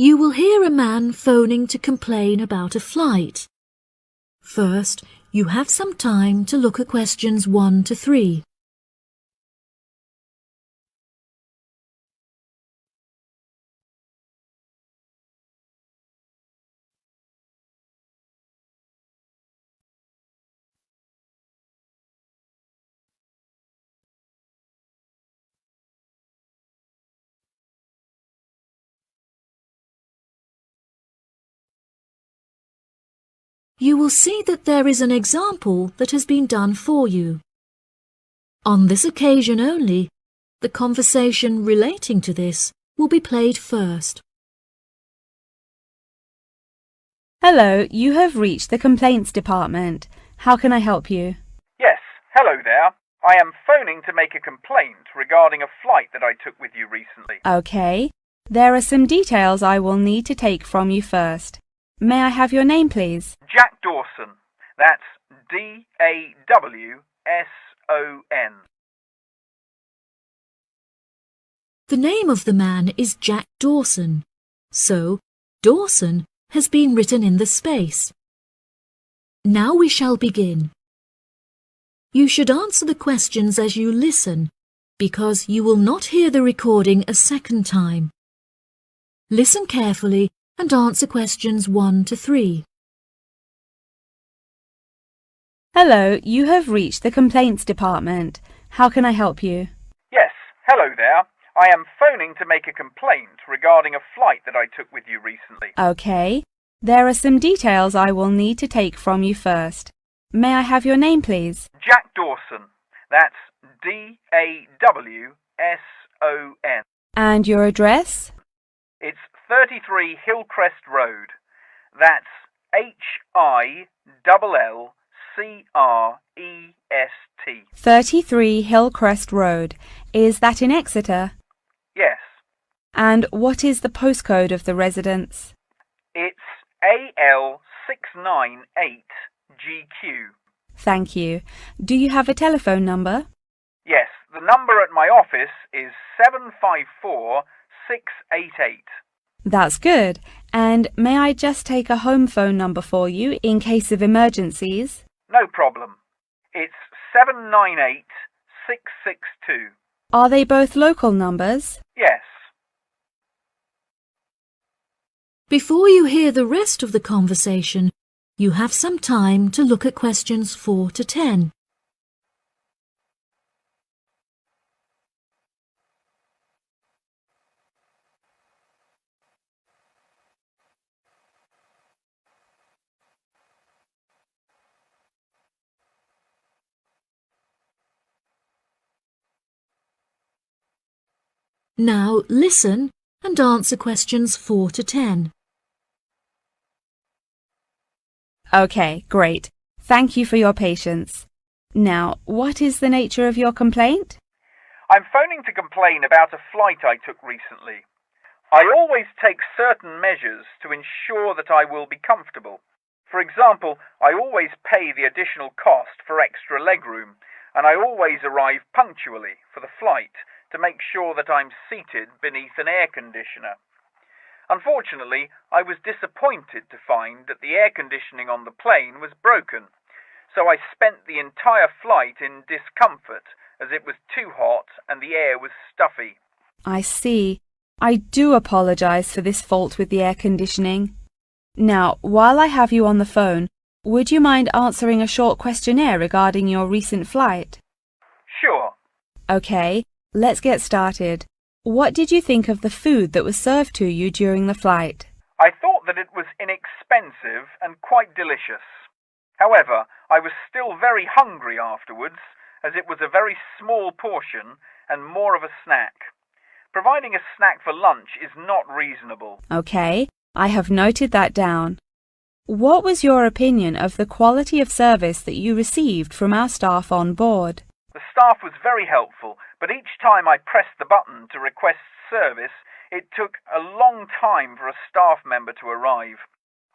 You will hear a man phoning to complain about a flight. First, you have some time to look at questions 1 to 3. You will see that there is an example that has been done for you. On this occasion only, the conversation relating to this will be played first. Hello, you have reached the complaints department. How can I help you? Yes, hello there. I am phoning to make a complaint regarding a flight that I took with you recently. Okay. There are some details I will need to take from you first. May I have your name, please? Jack Dawson. That's D-A-W-S-O-N. The name of the man is Jack Dawson, so Dawson has been written in the space. Now we shall begin. You should answer the questions as you listen, because you will not hear the recording a second time. Listen carefully and answer questions 1 to 3. Hello, you have reached the complaints department. How can I help you? Yes, hello there. I am phoning to make a complaint regarding a flight that I took with you recently. Okay. There are some details I will need to take from you first. May I have your name, please? Jack Dawson. That's D-A-W-S-O-N. And your address? It's 33 Hillcrest Road. That's H-I-L-L-C-R-E-S-T. 33 Hillcrest Road. Is that in Exeter? Yes. And what is the postcode of the residence? It's AL698GQ. Thank you. Do you have a telephone number? Yes, the number at my office is 754688. That's good. And may I just take a home phone number for you in case of emergencies? No problem. It's 798662. Are they both local numbers? Yes. Before you hear the rest of the conversation, you have some time to look at questions 4 to 10. Now listen and answer questions 4 to 10. Okay, great. Thank you for your patience. Now, what is the nature of your complaint? I'm phoning to complain about a flight I took recently. I always take certain measures to ensure that I will be comfortable. For example, I always pay the additional cost for extra legroom, and I always arrive punctually for the flight to make sure that I'm seated beneath an air conditioner. Unfortunately, I was disappointed to find that the air conditioning on the plane was broken, so I spent the entire flight in discomfort as it was too hot and the air was stuffy. I see. I do apologize for this fault with the air conditioning. Now, while I have you on the phone, would you mind answering a short questionnaire regarding your recent flight? Sure. Okay, let's get started. What did you think of the food that was served to you during the flight? I thought that it was inexpensive and quite delicious. However, I was still very hungry afterwards, as it was a very small portion and more of a snack. Providing a snack for lunch is not reasonable. Okay, I have noted that down. What was your opinion of the quality of service that you received from our staff on board? The staff was very helpful, but each time I pressed the button to request service, it took a long time for a staff member to arrive.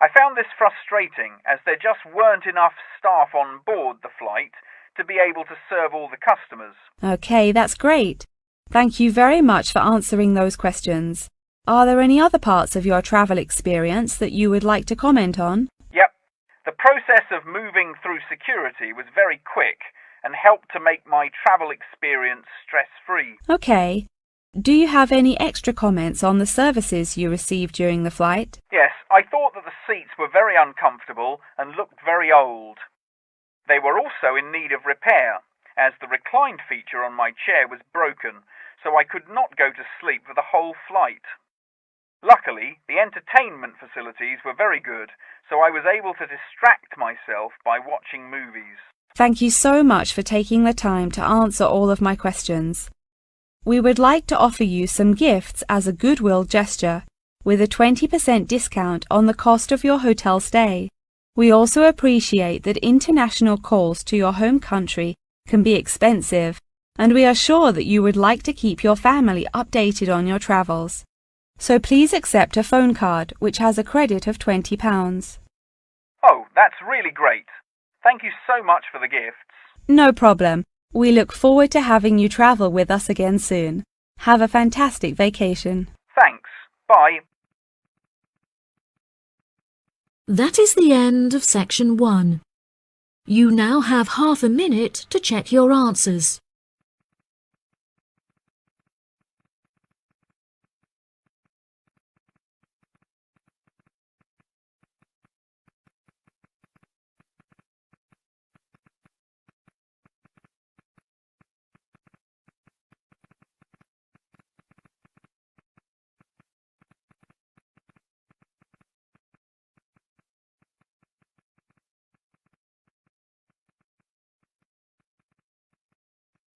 I found this frustrating, as there just weren't enough staff on board the flight to be able to serve all the customers. Okay, that's great. Thank you very much for answering those questions. Are there any other parts of your travel experience that you would like to comment on? Yep. The process of moving through security was very quick and helped to make my travel experience stress-free. Okay. Do you have any extra comments on the services you received during the flight? Yes, I thought that the seats were very uncomfortable and looked very old. They were also in need of repair, as the recline feature on my chair was broken, so I could not go to sleep for the whole flight. Luckily, the entertainment facilities were very good, so I was able to distract myself by watching movies. Thank you so much for taking the time to answer all of my questions. We would like to offer you some gifts as a goodwill gesture, with a 20% discount on the cost of your hotel stay. We also appreciate that international calls to your home country can be expensive, and we are sure that you would like to keep your family updated on your travels. So please accept a phone card which has a credit of £20. Oh, that's really great. Thank you so much for the gifts. No problem. We look forward to having you travel with us again soon. Have a fantastic vacation. Thanks. Bye. That is the end of section 1. You now have half a minute to check your answers.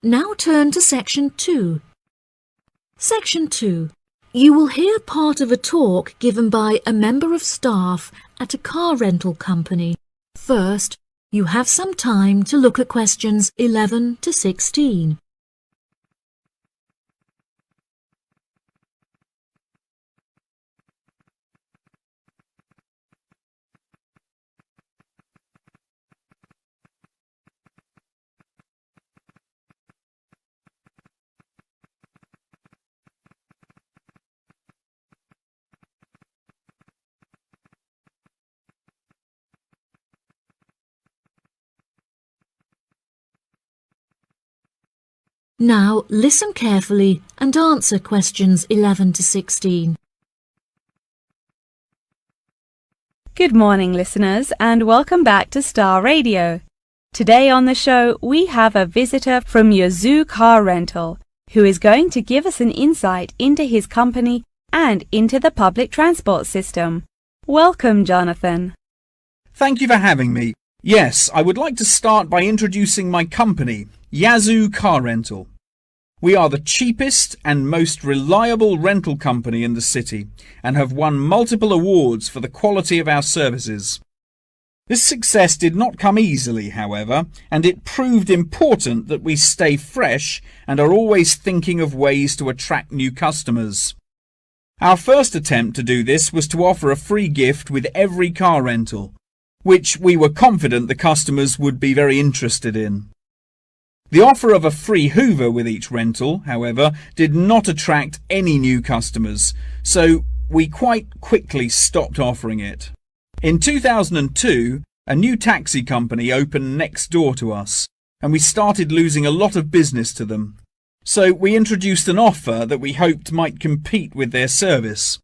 Now turn to section 2. Section 2. You will hear part of a talk given by a member of staff at a car rental company. First, you have some time to look at questions 11 to 16. Now listen carefully and answer questions 11 to 16. Good morning, listeners, and welcome back to Star Radio. Today on the show, we have a visitor from Yazoo Car Rental, who is going to give us an insight into his company and into the public transport system. Welcome, Jonathan. Thank you for having me. Yes, I would like to start by introducing my company, Yazoo Car Rental. We are the cheapest and most reliable rental company in the city and have won multiple awards for the quality of our services. This success did not come easily, however, and it proved important that we stay fresh and are always thinking of ways to attract new customers. Our first attempt to do this was to offer a free gift with every car rental, which we were confident the customers would be very interested in. The offer of a free Hoover with each rental, however, did not attract any new customers, so we quite quickly stopped offering it. In 2002, a new taxi company opened next door to us, and we started losing a lot of business to them. So we introduced an offer that we hoped might compete with their service.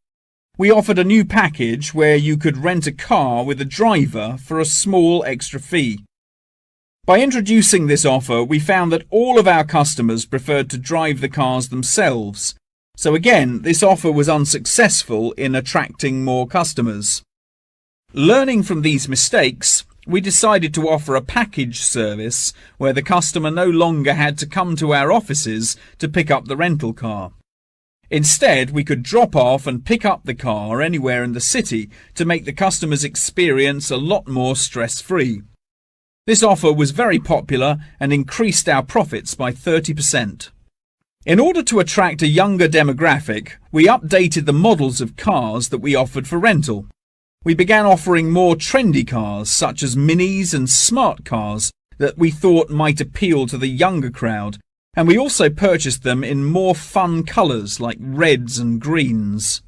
We offered a new package where you could rent a car with a driver for a small extra fee. By introducing this offer, we found that all of our customers preferred to drive the cars themselves. So again, this offer was unsuccessful in attracting more customers. Learning from these mistakes, we decided to offer a package service where the customer no longer had to come to our offices to pick up the rental car. Instead, we could drop off and pick up the car anywhere in the city to make the customer's experience a lot more stress-free. This offer was very popular and increased our profits by 30%. In order to attract a younger demographic, we updated the models of cars that we offered for rental. We began offering more trendy cars such as minis and smart cars that we thought might appeal to the younger crowd, and we also purchased them in more fun colours like reds and greens.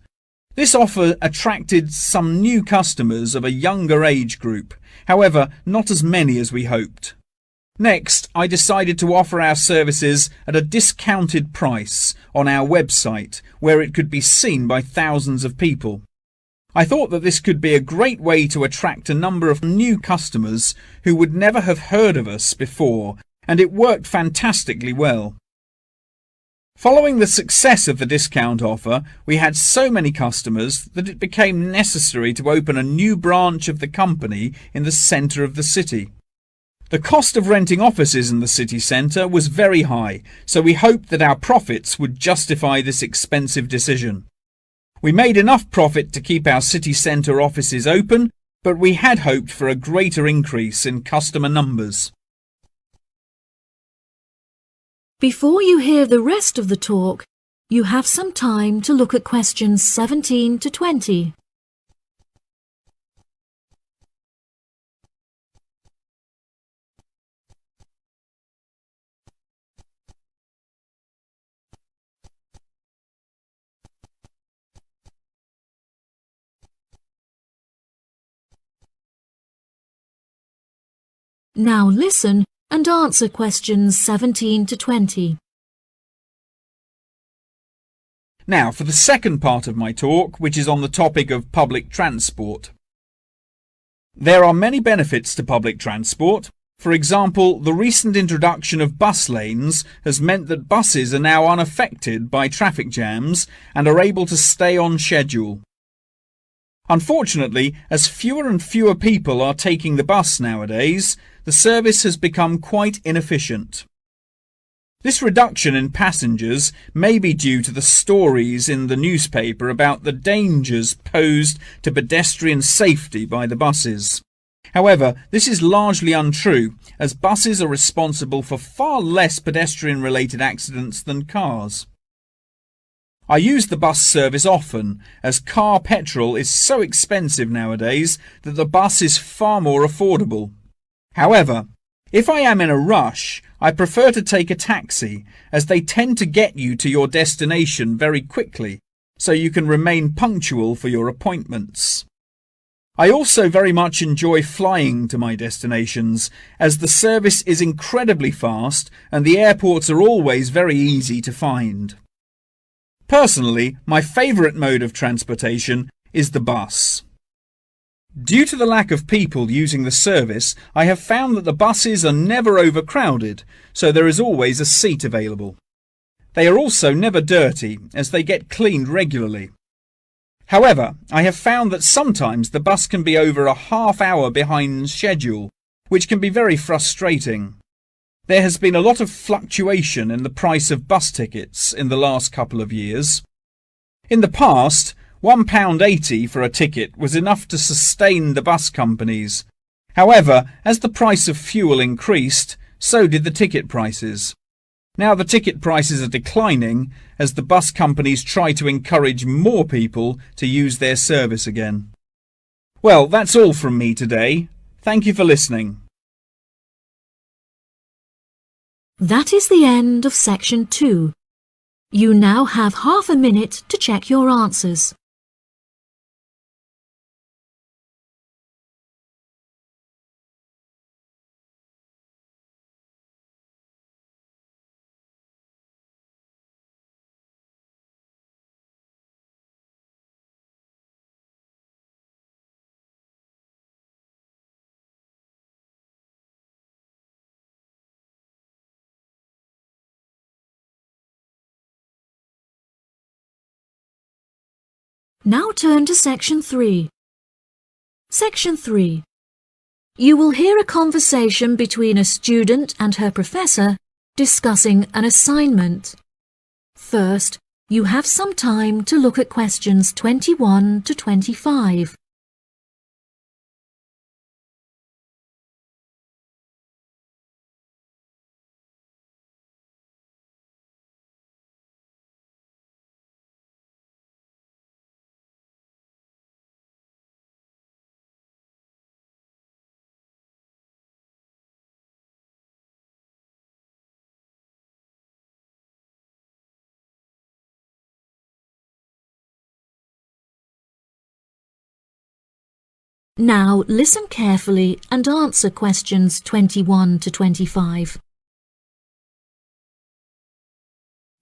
This offer attracted some new customers of a younger age group, however, not as many as we hoped. Next, I decided to offer our services at a discounted price on our website, where it could be seen by thousands of people. I thought that this could be a great way to attract a number of new customers who would never have heard of us before, and it worked fantastically well. Following the success of the discount offer, we had so many customers that it became necessary to open a new branch of the company in the centre of the city. The cost of renting offices in the city centre was very high, so we hoped that our profits would justify this expensive decision. We made enough profit to keep our city centre offices open, but we had hoped for a greater increase in customer numbers. Before you hear the rest of the talk, you have some time to look at questions 17 to 20. Now listen and answer questions 17 to 20. Now for the second part of my talk, which is on the topic of public transport. There are many benefits to public transport. For example, the recent introduction of bus lanes has meant that buses are now unaffected by traffic jams and are able to stay on schedule. Unfortunately, as fewer and fewer people are taking the bus nowadays, the service has become quite inefficient. This reduction in passengers may be due to the stories in the newspaper about the dangers posed to pedestrian safety by the buses. However, this is largely untrue, as buses are responsible for far less pedestrian-related accidents than cars. I use the bus service often, as car petrol is so expensive nowadays that the bus is far more affordable. However, if I am in a rush, I prefer to take a taxi, as they tend to get you to your destination very quickly, so you can remain punctual for your appointments. I also very much enjoy flying to my destinations, as the service is incredibly fast and the airports are always very easy to find. Personally, my favourite mode of transportation is the bus. Due to the lack of people using the service, I have found that the buses are never overcrowded, so there is always a seat available. They are also never dirty, as they get cleaned regularly. However, I have found that sometimes the bus can be over a half hour behind schedule, which can be very frustrating. There has been a lot of fluctuation in the price of bus tickets in the last couple of years. In the past, £1.80 for a ticket was enough to sustain the bus companies. However, as the price of fuel increased, so did the ticket prices. Now the ticket prices are declining as the bus companies try to encourage more people to use their service again. Well, that's all from me today. Thank you for listening. That is the end of section 2. You now have half a minute to check your answers. Now turn to section 3. Section 3. You will hear a conversation between a student and her professor discussing an assignment. First, you have some time to look at questions 21 to 25. Now listen carefully and answer questions 21 to 25.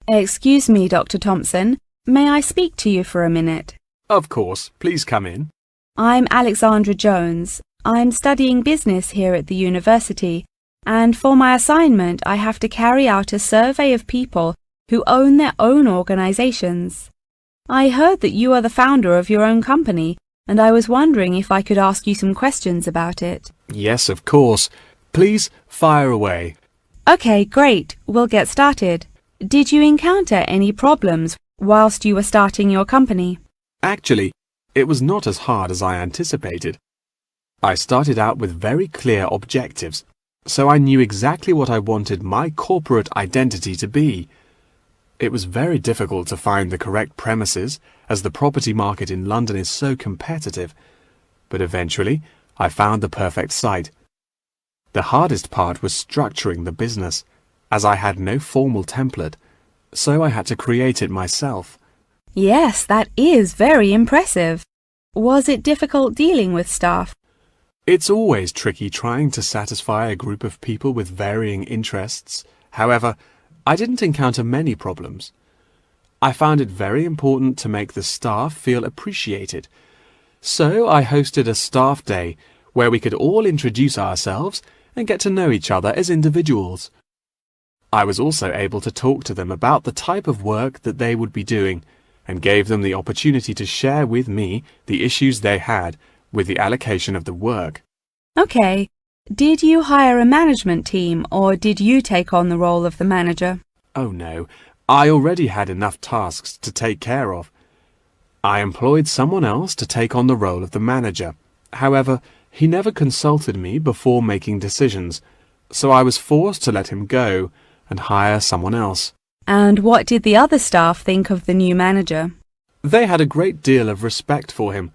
Excuse me, Dr. Thompson. May I speak to you for a minute? Of course. Please come in. I'm Alexandra Jones. I'm studying business here at the university, and for my assignment I have to carry out a survey of people who own their own organizations. I heard that you are the founder of your own company, and I was wondering if I could ask you some questions about it. Yes, of course. Please fire away. Okay, great. We'll get started. Did you encounter any problems whilst you were starting your company? Actually, it was not as hard as I anticipated. I started out with very clear objectives, so I knew exactly what I wanted my corporate identity to be. It was very difficult to find the correct premises, as the property market in London is so competitive, but eventually I found the perfect site. The hardest part was structuring the business, as I had no formal template, so I had to create it myself. Yes, that is very impressive. Was it difficult dealing with staff? It's always tricky trying to satisfy a group of people with varying interests. However, I didn't encounter many problems. I found it very important to make the staff feel appreciated. So I hosted a staff day where we could all introduce ourselves and get to know each other as individuals. I was also able to talk to them about the type of work that they would be doing and gave them the opportunity to share with me the issues they had with the allocation of the work. Okay. Did you hire a management team, or did you take on the role of the manager? Oh no, I already had enough tasks to take care of. I employed someone else to take on the role of the manager. However, he never consulted me before making decisions, so I was forced to let him go and hire someone else. And what did the other staff think of the new manager? They had a great deal of respect for him.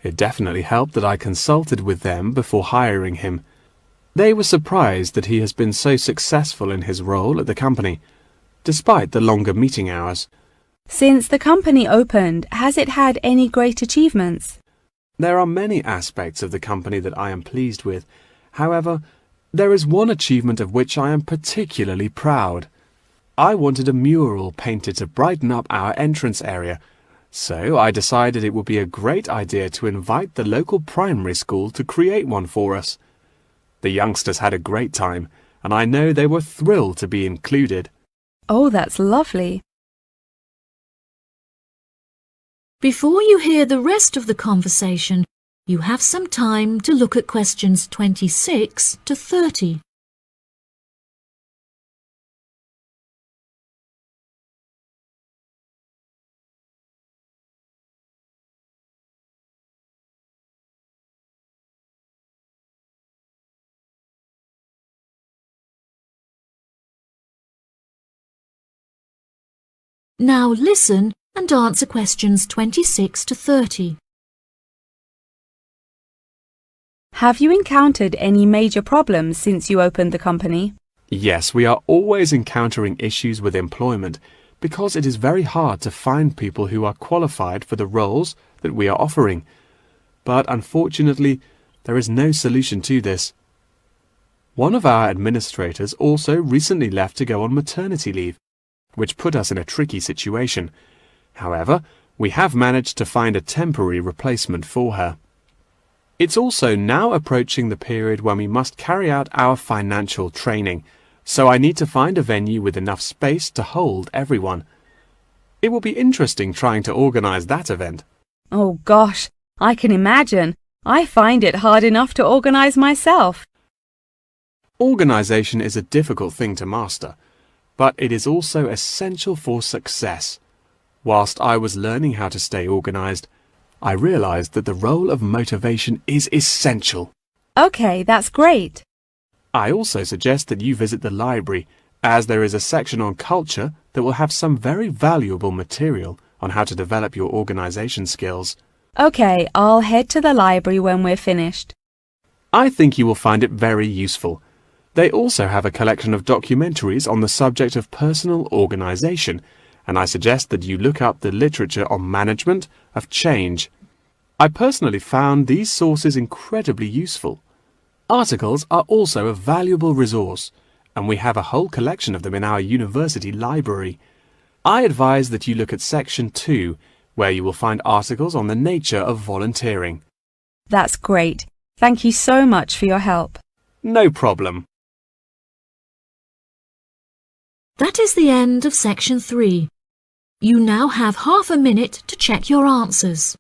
It definitely helped that I consulted with them before hiring him. They were surprised that he has been so successful in his role at the company, despite the longer meeting hours. Since the company opened, has it had any great achievements? There are many aspects of the company that I am pleased with. However, there is one achievement of which I am particularly proud. I wanted a mural painted to brighten up our entrance area, so I decided it would be a great idea to invite the local primary school to create one for us. The youngsters had a great time, and I know they were thrilled to be included. Oh, that's lovely. Before you hear the rest of the conversation, you have some time to look at questions 26 to 30. Now listen and answer questions 26 to 30. Have you encountered any major problems since you opened the company? Yes, we are always encountering issues with employment because it is very hard to find people who are qualified for the roles that we are offering. But unfortunately, there is no solution to this. One of our administrators also recently left to go on maternity leave, which put us in a tricky situation. However, we have managed to find a temporary replacement for her. It's also now approaching the period when we must carry out our financial training, so I need to find a venue with enough space to hold everyone. It will be interesting trying to organize that event. Oh gosh, I can imagine. I find it hard enough to organize myself. Organization is a difficult thing to master, but it is also essential for success. Whilst I was learning how to stay organized, I realized that the role of motivation is essential. Okay, that's great. I also suggest that you visit the library, as there is a section on culture that will have some very valuable material on how to develop your organization skills. Okay, I'll head to the library when we're finished. I think you will find it very useful. They also have a collection of documentaries on the subject of personal organization, and I suggest that you look up the literature on management of change. I personally found these sources incredibly useful. Articles are also a valuable resource, and we have a whole collection of them in our university library. I advise that you look at Section 2, where you will find articles on the nature of volunteering. That's great. Thank you so much for your help. No problem. That is the end of Section 3. You now have half a minute to check your answers.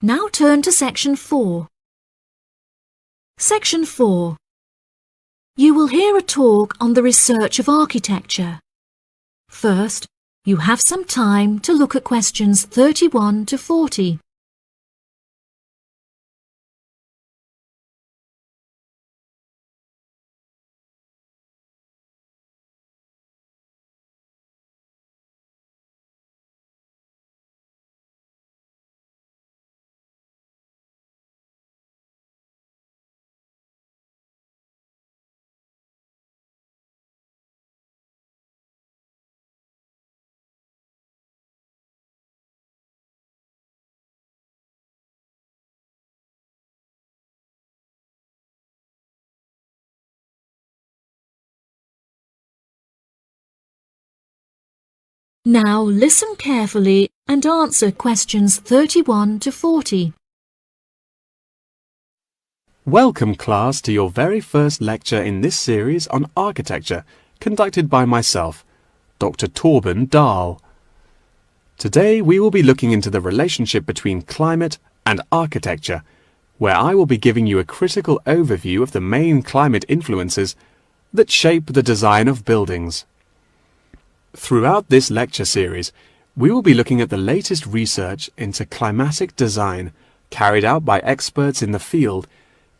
Now turn to Section 4. Section 4. You will hear a talk on the research of architecture. First, you have some time to look at questions 31 to 40. Now listen carefully and answer questions 31 to 40. Welcome, class, to your very first lecture in this series on architecture, conducted by myself, Dr. Torben Dahl. Today we will be looking into the relationship between climate and architecture, where I will be giving you a critical overview of the main climate influences that shape the design of buildings. Throughout this lecture series, we will be looking at the latest research into climatic design carried out by experts in the field,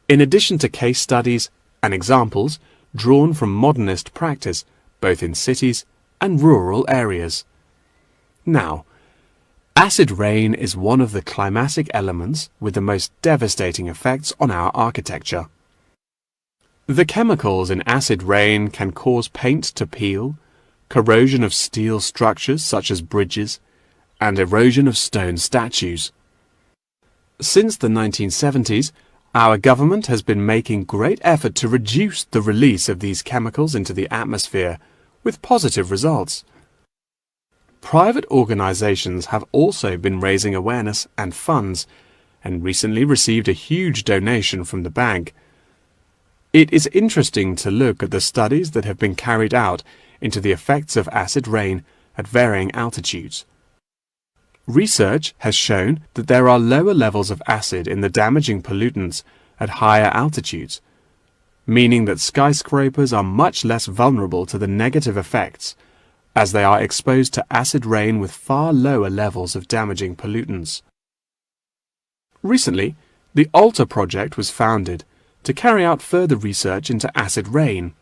in addition to case studies and examples drawn from modernist practice, both in cities and rural areas. Now, acid rain is one of the climatic elements with the most devastating effects on our architecture. The chemicals in acid rain can cause paint to peel, corrosion of steel structures such as bridges, and erosion of stone statues. Since the 1970s, our government has been making great effort to reduce the release of these chemicals into the atmosphere, with positive results. Private organizations have also been raising awareness and funds, and recently received a huge donation from the bank. It is interesting to look at the studies that have been carried out into the effects of acid rain at varying altitudes. Research has shown that there are lower levels of acid in the damaging pollutants at higher altitudes, meaning that skyscrapers are much less vulnerable to the negative effects, as they are exposed to acid rain with far lower levels of damaging pollutants. Recently, the ALTA project was founded to carry out further research into acid rain.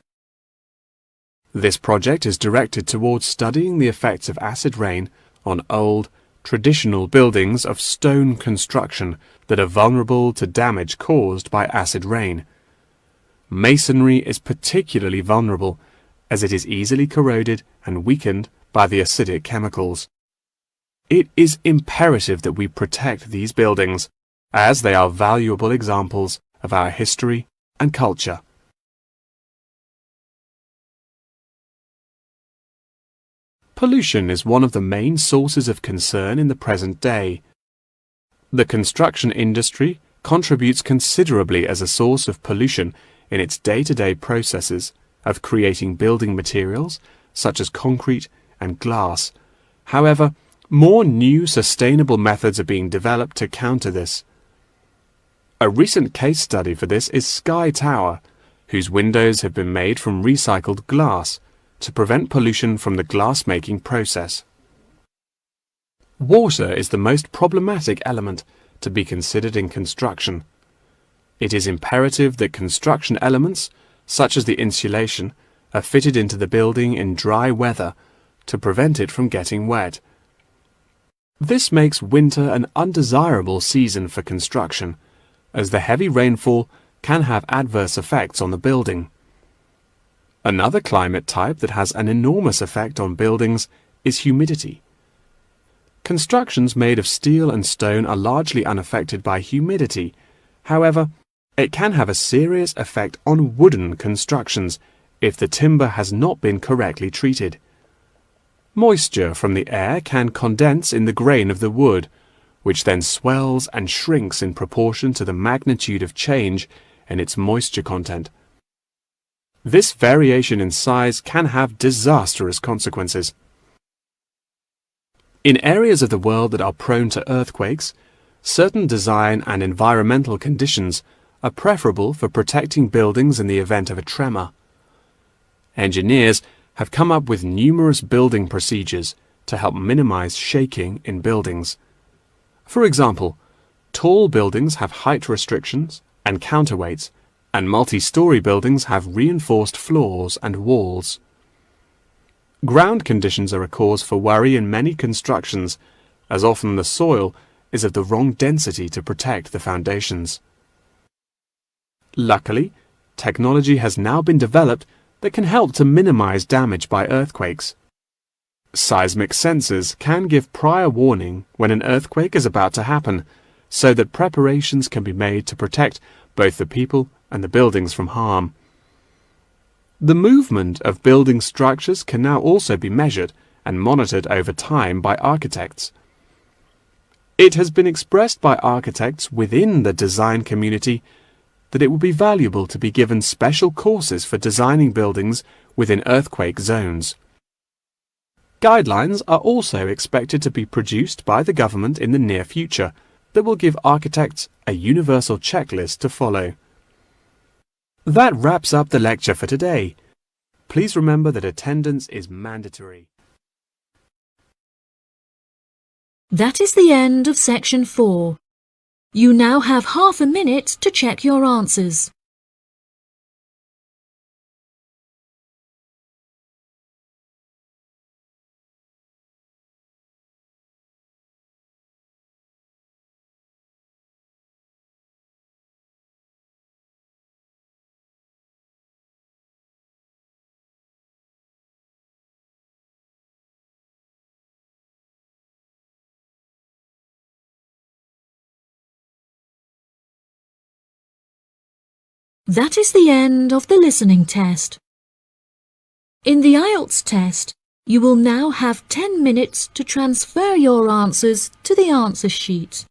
This project is directed towards studying the effects of acid rain on old, traditional buildings of stone construction that are vulnerable to damage caused by acid rain. Masonry is particularly vulnerable as it is easily corroded and weakened by the acidic chemicals. It is imperative that we protect these buildings, as they are valuable examples of our history and culture. Pollution is one of the main sources of concern in the present day. The construction industry contributes considerably as a source of pollution in its day-to-day processes of creating building materials such as concrete and glass. However, more new sustainable methods are being developed to counter this. A recent case study for this is Sky Tower, whose windows have been made from recycled glass to prevent pollution from the glass-making process. Water is the most problematic element to be considered in construction. It is imperative that construction elements, such as the insulation, are fitted into the building in dry weather to prevent it from getting wet. This makes winter an undesirable season for construction, as the heavy rainfall can have adverse effects on the building. Another climate type that has an enormous effect on buildings is humidity. Constructions made of steel and stone are largely unaffected by humidity. However, it can have a serious effect on wooden constructions if the timber has not been correctly treated. Moisture from the air can condense in the grain of the wood, which then swells and shrinks in proportion to the magnitude of change in its moisture content. This variation in size can have disastrous consequences. In areas of the world that are prone to earthquakes, certain design and environmental conditions are preferable for protecting buildings in the event of a tremor. Engineers have come up with numerous building procedures to help minimize shaking in buildings. For example, tall buildings have height restrictions and counterweights, and multi-story buildings have reinforced floors and walls. Ground conditions are a cause for worry in many constructions, as often the soil is of the wrong density to protect the foundations. Luckily, technology has now been developed that can help to minimize damage by earthquakes. Seismic sensors can give prior warning when an earthquake is about to happen, so that preparations can be made to protect both the people and the buildings from harm. The movement of building structures can now also be measured and monitored over time by architects. It has been expressed by architects within the design community that it would be valuable to be given special courses for designing buildings within earthquake zones. Guidelines are also expected to be produced by the government in the near future that will give architects a universal checklist to follow. That wraps up the lecture for today. Please remember that attendance is mandatory. That is the end of section 4. You now have half a minute to check your answers. That is the end of the listening test. In the IELTS test, you will now have 10 minutes to transfer your answers to the answer sheet.